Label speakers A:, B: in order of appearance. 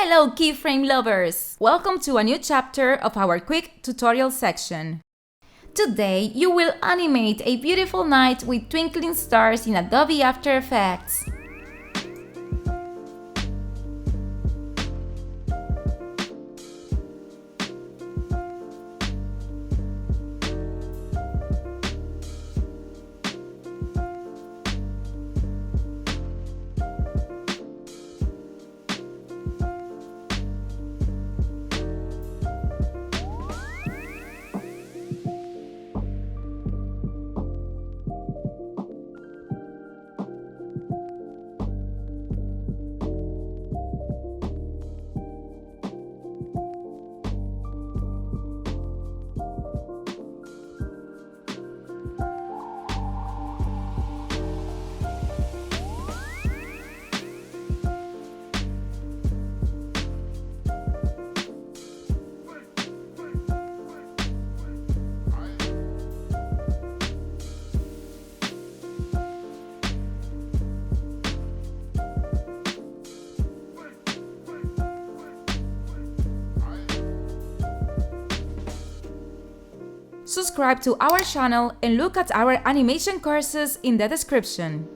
A: Hello keyframe lovers! Welcome to a new chapter of our quick tutorial section. Today you will animate a beautiful night with twinkling stars in Adobe After Effects. Subscribe to our channel and look at our animation courses in the description.